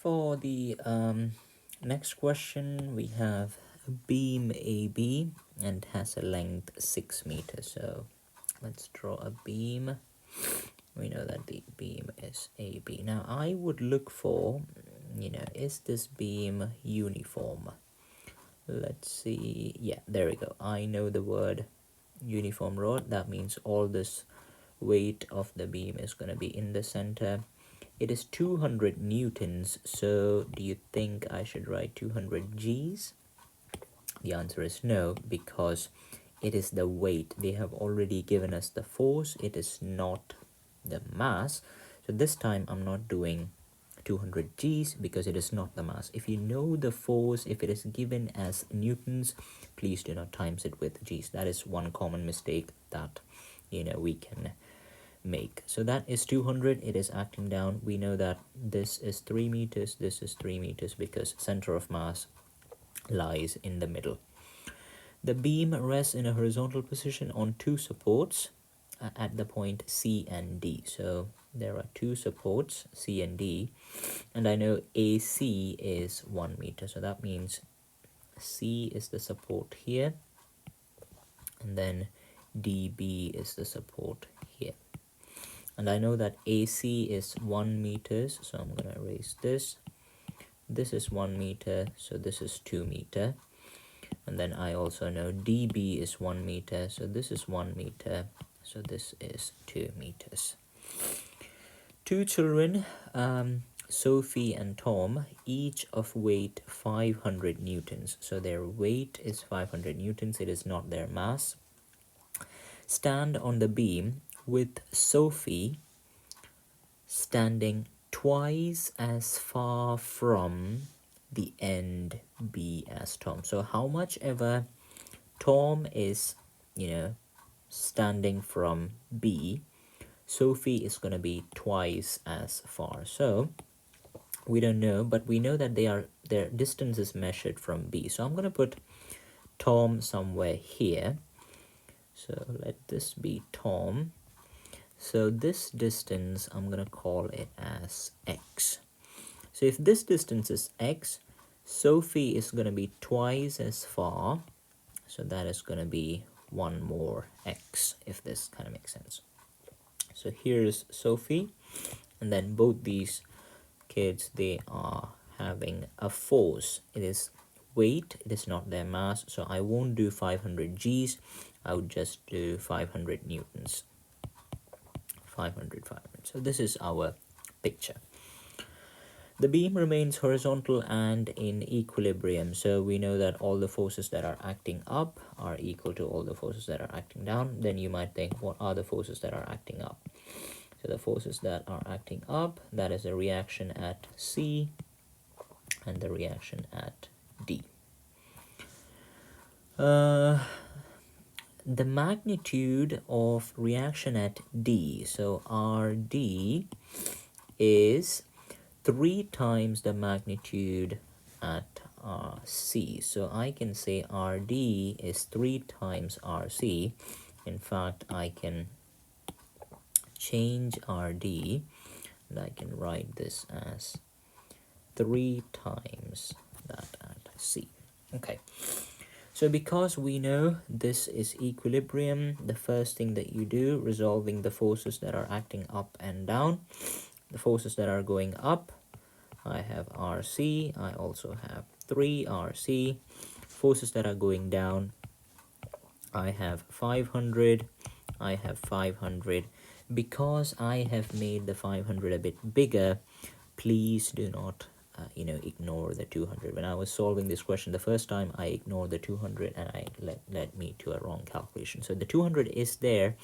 For the next question, we have a beam AB and has a length 6 meters. So let's draw a beam. We know that the beam is AB. Now I would look for, is this beam uniform? Let's see. Yeah, there we go. I know the word uniform rod. That means all this weight of the beam is going to be in the center. It is 200 newtons, so do you think I should write 200 Gs? The answer is no, because it is the weight. They have already given us the force. It is not the mass. So this time I'm not doing 200 Gs because it is not the mass. If you know the force, if it is given as newtons, please do not times it with Gs. That is one common mistake that we can make. So that is 200. It is acting down. We know that this is 3 meters, this is 3 meters, because center of mass lies in the middle. The beam rests in a horizontal position on two supports at the point C and D. So there are two supports, C and D, and I know AC is 1 meter. So that means C is the support here, and then DB is the support here. And I know that AC is 1 meters, so I'm going to erase this. This is 1 meter, so this is 2 meter. And then I also know DB is 1 meter, so this is 1 meter, so this is 2 meters. Two children, Sophie and Tom, each of weight 500 newtons. So their weight is 500 newtons, it is not their mass. Stand on the beam with Sophie standing twice as far from the end B as Tom. So how much ever Tom is, standing from B, Sophie is going to be twice as far. So we don't know, but we know that their distance is measured from B. So I'm going to put Tom somewhere here. So let this be Tom. So this distance, I'm going to call it as X. So if this distance is X, Sophie is going to be twice as far. So that is going to be one more X, if this kind of makes sense. So here's Sophie, and then both these kids, they are having a force. It is weight, it is not their mass. So I won't do 500 Gs, I would just do 500 newtons. 500. So this is our picture. The beam remains horizontal and in equilibrium. So we know that all the forces that are acting up are equal to all the forces that are acting down. Then you might think, what are the forces that are acting up? So the forces that are acting up, that is a reaction at C and the reaction at D. The magnitude of reaction at D, so RD, is 3 times the magnitude at RC. So I can say RD is 3 times RC. In fact, I can change RD and I can write this as 3 times that at C. Okay. So because we know this is equilibrium, the first thing that you do, resolving the forces that are acting up and down, the forces that are going up, I have RC, I also have 3RC. Forces that are going down, I have 500, I have 500. Because I have made the 500 a bit bigger, please do not ignore the 200. When I was solving this question the first time, I ignored the 200 and I led me to a wrong calculation. So the 200 is there,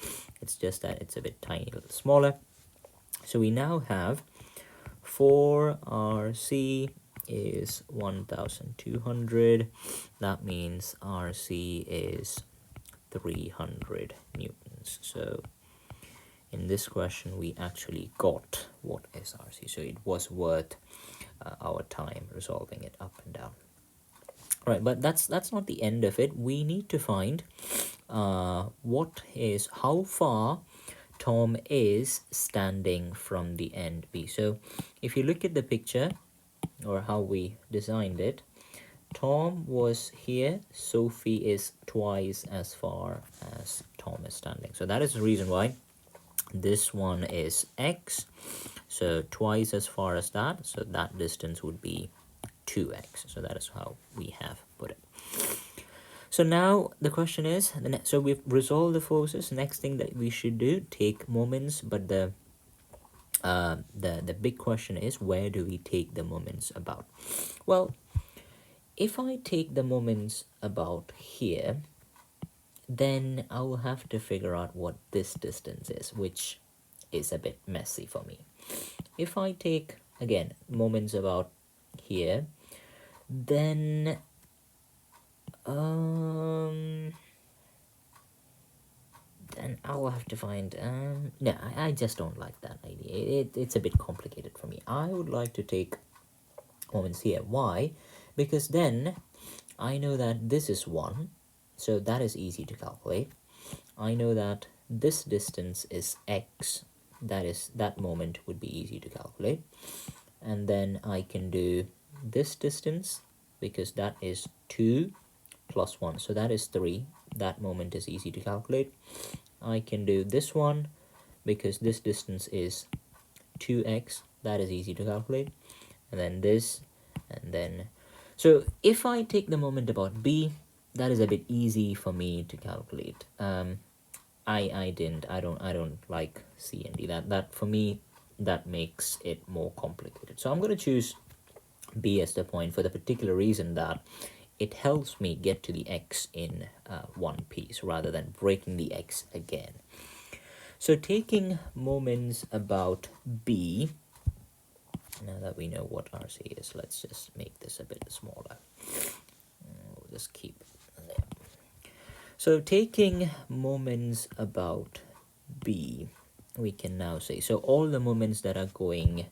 it's just that it's a bit tiny, a little smaller. So we now have 4RC is 1200. That means RC is 300 newtons. So in this question, we actually got what is RC. So it was worth our time resolving it up and down. Right, but that's not the end of it. We need to find how far Tom is standing from the end B. So if you look at the picture, or how we designed it, Tom was here, Sophie is twice as far as Tom is standing. So that is the reason why this one is x, so twice as far as that, so that distance would be 2x. So that is how we have put it. So now the question is, so we've resolved the forces. Next thing that we should do, take moments, but the big question is, where do we take the moments about? Well, if I take the moments about here, then I will have to figure out what this distance is, which is a bit messy for me. If I take, again, moments about here, then I will have to find, no, I just don't like that idea. It's a bit complicated for me. I would like to take moments here. Why? Because then I know that this is 1, so that is easy to calculate. I know that this distance is x, that moment would be easy to calculate. And then I can do this distance, because that is 2 plus 1, so that is 3. That moment is easy to calculate. I can do this one, because this distance is 2x, that is easy to calculate. And then this, and then, so if I take the moment about b, that is a bit easy for me to calculate. I don't like C and D. That for me, that makes it more complicated. So I'm going to choose B as the point for the particular reason that it helps me get to the x in one piece rather than breaking the x again. So taking moments about B, now that we know what RC is, let's just make this a bit smaller. We'll just keep it there. So taking moments about B, we can now say, so all the moments that are going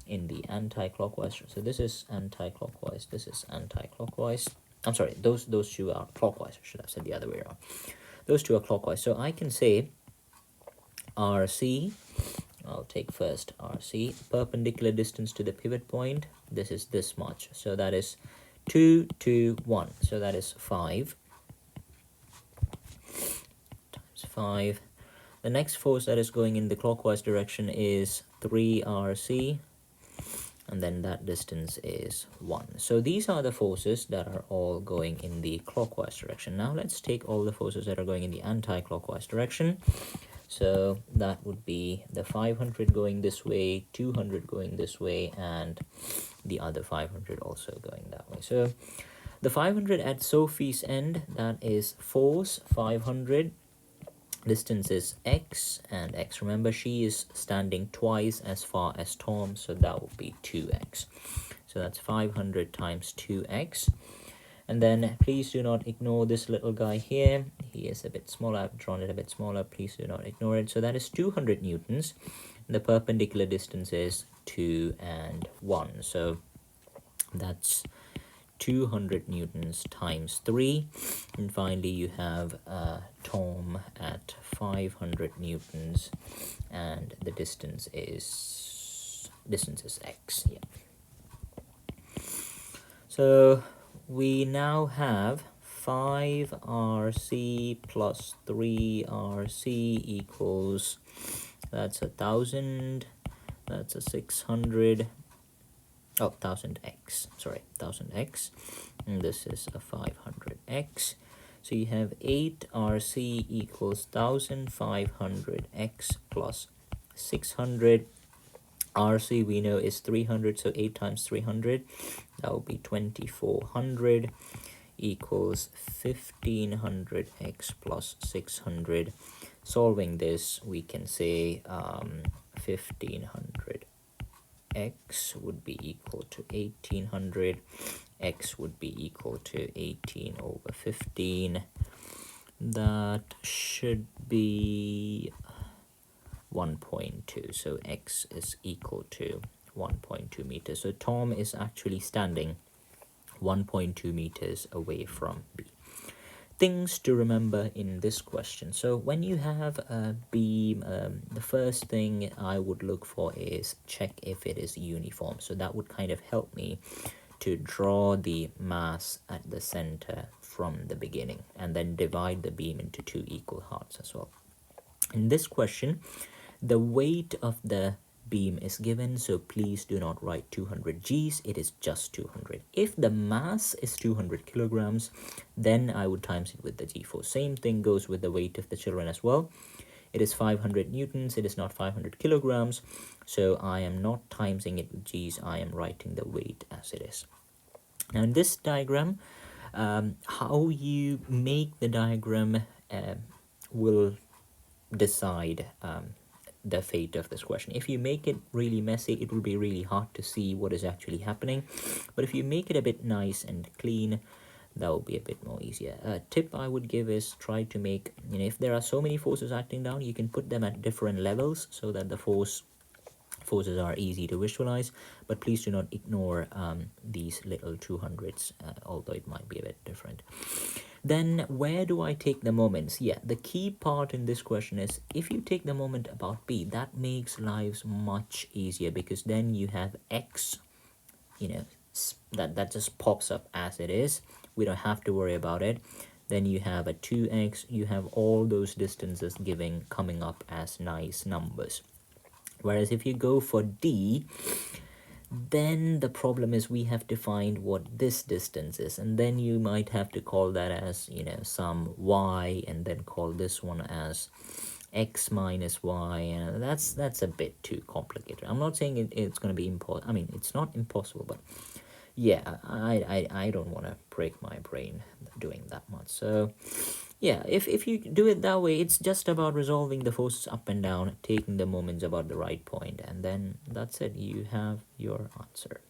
in the anti-clockwise, so this is anti-clockwise, this is anti-clockwise. I'm sorry, those two are clockwise. I should have said the other way around. Those two are clockwise. So I can say RC, I'll take first RC, perpendicular distance to the pivot point, this is this much. So that is 2, 2, 1. So that is 5 times 5. The next force that is going in the clockwise direction is 3RC, and then that distance is 1. So these are the forces that are all going in the clockwise direction. Now let's take all the forces that are going in the anti-clockwise direction. So that would be the 500 going this way, 200 going this way, and the other 500 also going that way. So the 500 at Sophie's end, that is force 500. Distance is x, and x, remember, she is standing twice as far as Tom, so that would be 2x. So that's 500 times 2x. And then please do not ignore this little guy here. He is a bit smaller. I've drawn it a bit smaller. Please do not ignore it. So that is 200 newtons. The perpendicular distance is 2 and 1. So that's 200 newtons times 3, and finally you have Tom at 500 newtons, and the distance is x. Yeah. So we now have 5RC plus 3RC equals, that's 1,000, that's a 600. Oh, 1000x, sorry, 1000x, and this is a 500x. So you have 8RC equals 1500x plus 600. RC we know is 300, so 8 times 300, that will be 2400 equals 1500x plus 600. Solving this, we can say 1500 x would be equal to 1800, x would be equal to 18 over 15. That should be 1.2, so x is equal to 1.2 meters. So Tom is actually standing 1.2 meters away from B. things to remember in this question. So when you have a beam, the first thing I would look for is check if it is uniform. So that would kind of help me to draw the mass at the center from the beginning, and then divide the beam into two equal halves as well. In this question, the weight of the beam is given, so please do not write 200 Gs, it is just 200. If the mass is 200 kilograms, then I would times it with the G force. Same thing goes with the weight of the children as well. It is 500 newtons, it is not 500 kilograms, so I am not timesing it with Gs, I am writing the weight as it is. Now in this diagram, how you make the diagram will decide the fate of this question. If you make it really messy, it will be really hard to see what is actually happening. But if you make it a bit nice and clean, that will be a bit more easier. A tip I would give is try to make, if there are so many forces acting down, you can put them at different levels so that the forces are easy to visualize, but please do not ignore these little 200s, although it might be a bit different. Then where do I take the moments? Yeah, the key part in this question is if you take the moment about B, that makes lives much easier, because then you have X, that just pops up as it is. We don't have to worry about it. Then you have a 2x, you have all those distances coming up as nice numbers. Whereas if you go for D, then the problem is we have to find what this distance is, and then you might have to call that as some y, and then call this one as x minus y, and that's a bit too complicated. I'm not saying it's going to be impossible. I mean, it's not impossible, but yeah, I don't want to break my brain doing that much. So yeah, if you do it that way, it's just about resolving the forces up and down, taking the moments about the right point, and then that's it. You have your answer.